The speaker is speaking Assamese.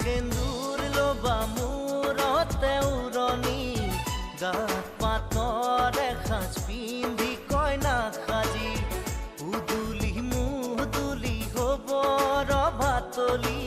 সেন্দুৰ লবা মূৰতে উৰণি গাত পাতৰ এসাঁজ পিন্ধি কইনা সাজি উদুলি মুদুলি হ'ব ৰভাতলি